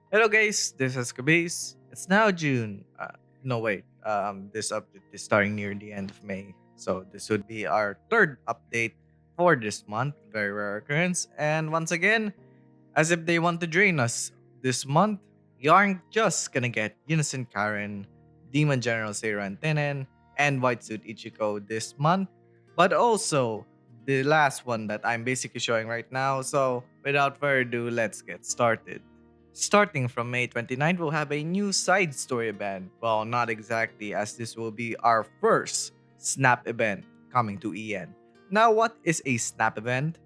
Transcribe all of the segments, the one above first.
Hello guys, this is Kabis. It's now June. No wait, this update is starting near the end of May. So this would be our third update for this month. Very rare occurrence. And once again, as if they want to drain us this month, you aren't just gonna get Unison Karen, Demon General Seiran Tenen, and White Suit Ichiko this month, but also the last one that I'm basically showing right now. So without further ado, let's get started. Starting from May 29th, we'll have a new side story event. Well, not exactly, as this will be our first Snap event coming to EN. Now, what is a Snap event?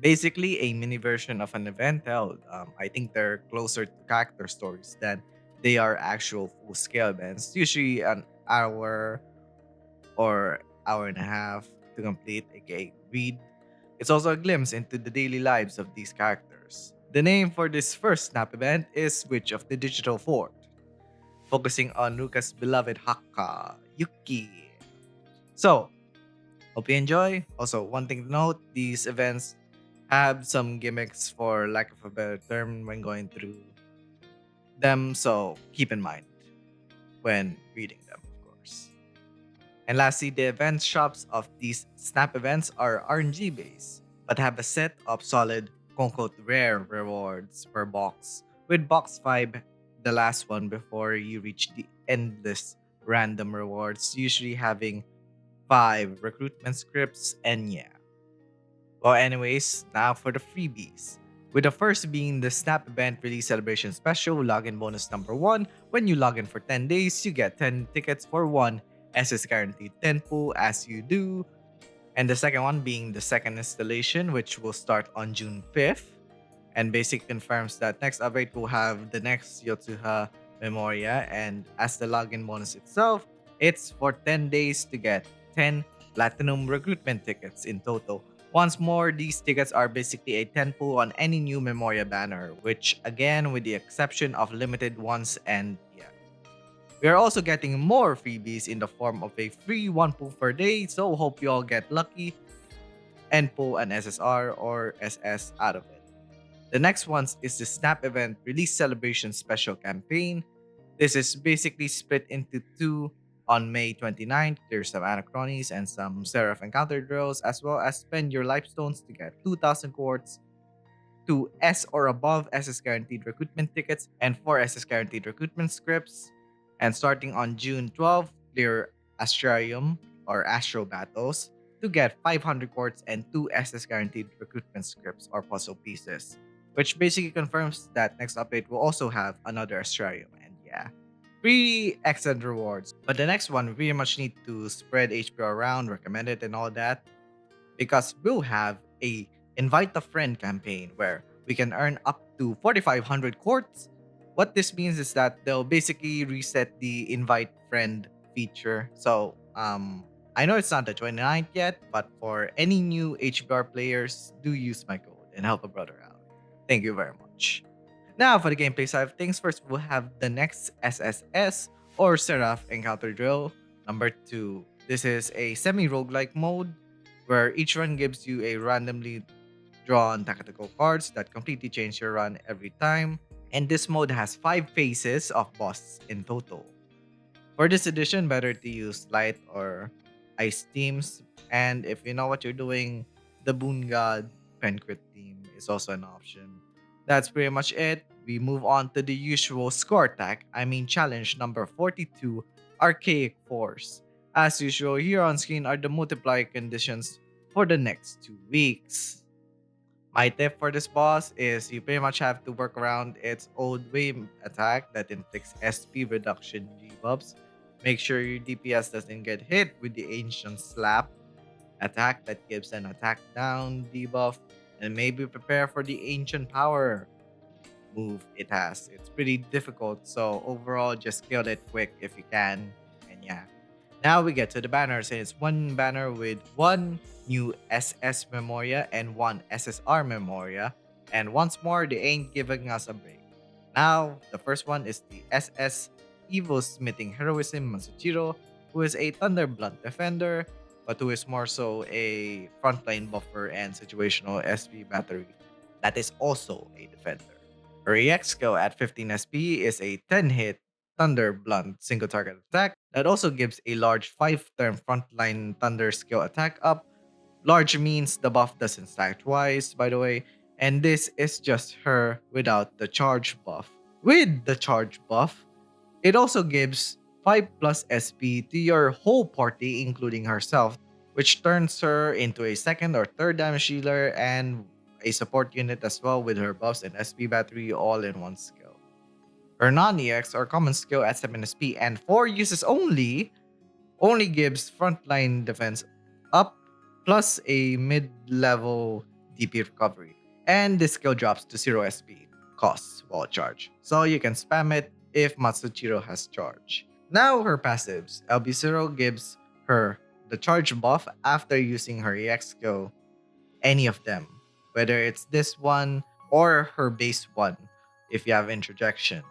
Basically, a mini version of an event held. I think they're closer to character stories than they are actual full scale events, usually an hour or hour and a half to complete, aka read. It's also a glimpse into the daily lives of these characters. The name for this first Snap event is Witch of the Digital Fort, focusing on Ruka's beloved Hakka, Yuki. So, hope you enjoy. Also, one thing to note, these events have some gimmicks for lack of a better term when going through them, so keep in mind when reading them, of course. And lastly, the event shops of these Snap events are RNG based, but have a set of solid, quote unquote, rare rewards per box, with box 5, the last one before you reach the endless random rewards, usually having 5 recruitment scripts, and yeah. Well, anyways, now for the freebies. With the first being the Snap Event Release Celebration Special login bonus number 1. When you log in for 10 days, you get 10 tickets for 1 SS guaranteed 10 pool as you do. And the second one being the second installation, which will start on June 5th. And basically confirms that next update will have the next Yotsuha Memoria. And as the login bonus itself, it's for 10 days to get 10 Platinum recruitment tickets in total. Once more, these tickets are basically a 10 pool on any new Memoria banner, which again, with the exception of limited ones, and yeah. We are also getting more freebies in the form of a free 1 pool per day, so hope you all get lucky and pull an SSR or SS out of it. The next one is the Snap Event Release Celebration Special Campaign. This is basically split into two. On May 29th, there's some Anachronies and some Seraph Encounter drills, as well as spend your life stones to get 2,000 quartz, 2 S or above SS guaranteed recruitment tickets, and 4 SS guaranteed recruitment scripts. And starting on June 12th, clear Astrarium or Astro Battles to get 500 quartz and 2 SS guaranteed recruitment scripts or puzzle pieces, which basically confirms that next update will also have another Astrarium. And yeah, pretty excellent rewards. But the next one, we very much need to spread HP around, recommend it, and all that, because we'll have a invite a friend campaign where we can earn up to 4,500 quartz. What this means is that they'll basically reset the invite friend feature. So I know it's not the 29th yet, but for any new HBR players, do use my code and help a brother out. Thank you very much. Now for the gameplay side of things, first we'll have the next SSS or Seraph Encounter Drill. Number 2. This is a semi-roguelike mode where each run gives you a randomly drawn tactical cards that completely change your run every time. And this mode has 5 phases of boss in total. For this edition, better to use light or ice teams. And if you know what you're doing, the Boon God Pencrit team is also an option. That's pretty much it. We move on to the usual score attack. Challenge number 42, Archaic Force. As usual, here on screen are the multiplier conditions for the next 2 weeks. My tip for this boss is you pretty much have to work around its old wave attack that inflicts SP reduction debuffs. Make sure your DPS doesn't get hit with the ancient slap attack that gives an attack down debuff, and maybe prepare for the ancient power move it has. It's pretty difficult, so overall just kill it quick if you can. And yeah. Now we get to the banners, and it's one banner with one new SS Memoria and one SSR Memoria. And once more, they ain't giving us a break. Now, the first one is the SS Evil Smithing Heroism Masuchiro, who is a Thunder Blunt Defender, but who is more so a frontline buffer and situational SP battery that is also a defender. Her EX skill at 15 SP is a 10 hit Thunder Blunt single target attack that also gives a large 5 turn frontline Thunder skill attack up. Large means the buff doesn't stack twice, by the way, and this is just her without the charge buff. With the charge buff, it also gives 5 plus SP to your whole party, including herself, which turns her into a second or third damage dealer and a support unit as well with her buffs and SP battery all in one skill. Her non-EX or common skill at 7 SP and 4 uses only gives frontline defense up plus a mid-level DP recovery. And this skill drops to 0 SP costs while charge. So you can spam it if Matsuchiro has charge. Now her passives. LB0 gives her the charge buff after using her EX skill, any of them, whether it's this one or her base one if you have interjection.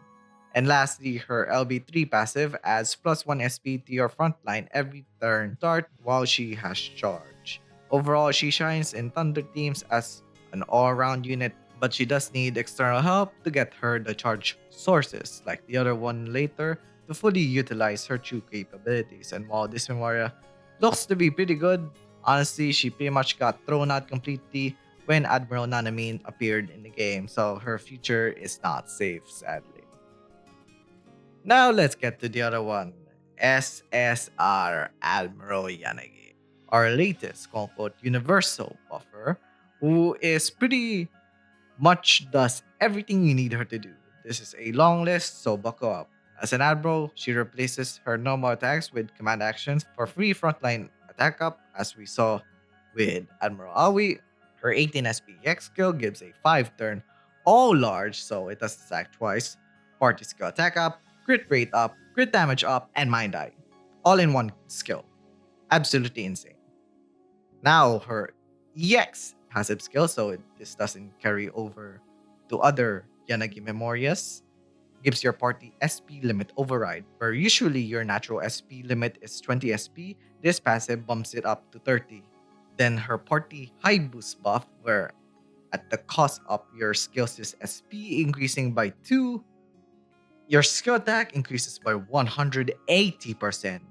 And lastly, her LB3 passive adds plus 1 SP to your frontline every turn start while she has charge. Overall, she shines in Thunder teams as an all-around unit, but she does need external help to get her the charge sources, like the other one later, to fully utilize her true capabilities. And while this Memoria looks to be pretty good, honestly, she pretty much got thrown out completely when Admiral Nanamine appeared in the game, so her future is not safe, sadly. Now let's get to the other one, SSR Admiral Yanagi, our latest quote-unquote universal buffer, who is pretty much does everything you need her to do. This is a long list, so buckle up. As an Admiral, she replaces her normal attacks with command actions for free frontline attack up, as we saw with Admiral Aoi. Her 18 SPX skill gives a 5 turn, all large, so it doesn't stack twice. Party skill attack up, crit rate up, crit damage up, and mind eye. All in one skill. Absolutely insane. Now her EX passive skill, so this doesn't carry over to other Yanagi Memorias, gives your party SP limit override. Where usually your natural SP limit is 20 SP, this passive bumps it up to 30. Then her party high boost buff, where at the cost of your skills is SP increasing by 2, your skill attack increases by 180%.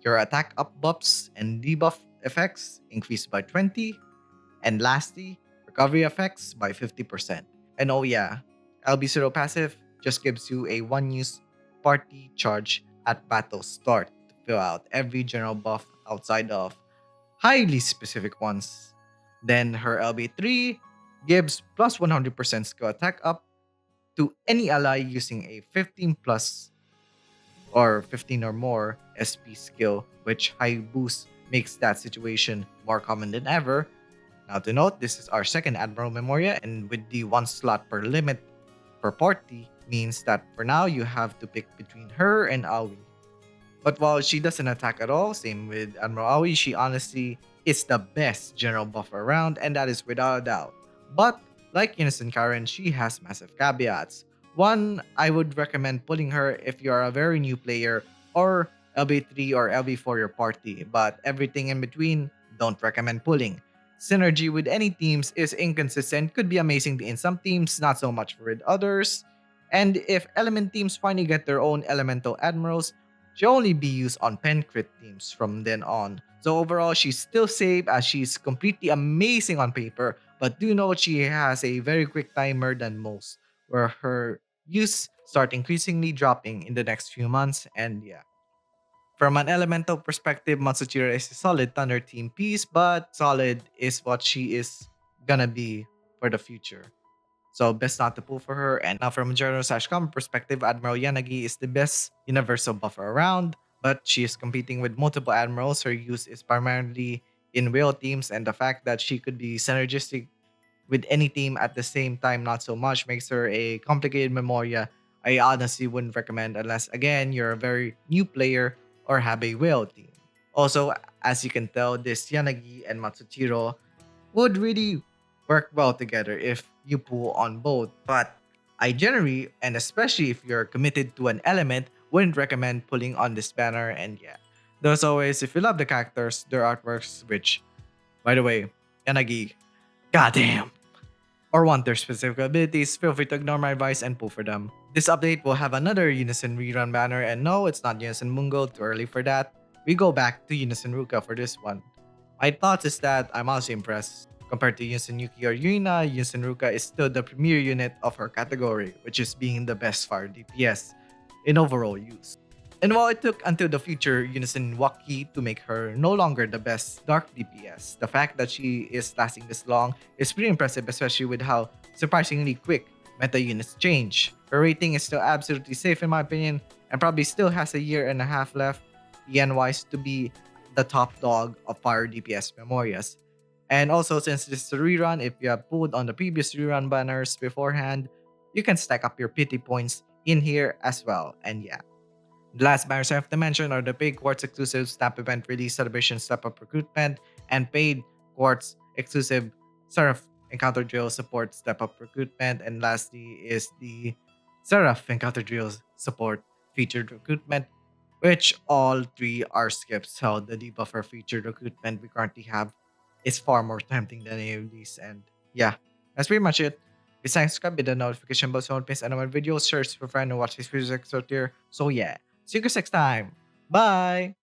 Your attack up buffs and debuff effects increase by 20. And lastly, recovery effects by 50%. And oh yeah, LB0 passive just gives you a one use party charge at battle start to fill out every general buff outside of highly specific ones. Then her LB3 gives plus 100% skill attack up to any ally using a 15 plus or 15 or more SP skill, which high boost makes that situation more common than ever. Now to note, this is our second Admiral Memoria, and with the one slot per limit per party, means that for now you have to pick between her and Aoi. But while she doesn't attack at all, same with Admiral Aoi, she honestly is the best general buffer around, and that is without a doubt. But like Innocent Karen, she has massive caveats. One, I would recommend pulling her if you are a very new player or LB3 or LB4 your party, but everything in between, don't recommend pulling. Synergy with any teams is inconsistent, could be amazing in some teams, not so much with others. And if element teams finally get their own elemental admirals, she'll only be used on pen crit teams from then on. So overall, she's still safe as she's completely amazing on paper, but do note she has a very quick timer than most, where her use start increasingly dropping in the next few months. And yeah, from an elemental perspective, Matsuchiro is a solid Thunder team piece, but solid is what she is gonna be for the future. So best not to pull for her. And now from a general/common perspective, Admiral Yanagi is the best universal buffer around, but she is competing with multiple admirals. Her use is primarily in whale teams, and the fact that she could be synergistic with any team at the same time, not so much, makes her a complicated Memoria I honestly wouldn't recommend unless, again, you're a very new player or have a whale team. Also, as you can tell, this Yanagi and Matsuchiro would really work well together if you pull on both. But I generally, and especially if you're committed to an element, wouldn't recommend pulling on this banner. And yeah, as always, if you love the characters, their artworks, which, by the way, Yanagi, goddamn, or want their specific abilities, feel free to ignore my advice and pull for them. This update will have another Unison rerun banner, and no, it's not Unison Mungo, too early for that. We go back to Unison Ruka for this one. My thoughts is that I'm also impressed. Compared to Yunsen Yuki or Yuna, Yunsen Ruka is still the premier unit of her category, which is being the best fire DPS in overall use. And while it took until the future Unison Waki to make her no longer the best dark DPS, the fact that she is lasting this long is pretty impressive, especially with how surprisingly quick meta units change. Her rating is still absolutely safe in my opinion, and probably still has a year and a half left, EN wise, to be the top dog of fire DPS Memorias. And also, since this is a rerun, if you have pulled on the previous rerun banners beforehand, you can stack up your pity points in here as well. And yeah, the last banners I have to mention are the paid quartz exclusive Snap Event Release Celebration Step Up Recruitment and paid quartz exclusive Seraph Encounter Drill Support Step Up Recruitment. And lastly is the Seraph Encounter Drill Support Featured Recruitment, which all three are skips. So the debuffer featured recruitment we currently have is far more tempting than any of these. And yeah, that's pretty much it. Besides, subscribe with the notification bell so you don't miss any of my videos. Search for friend and watch this video episode here. So yeah, see you guys next time. Bye!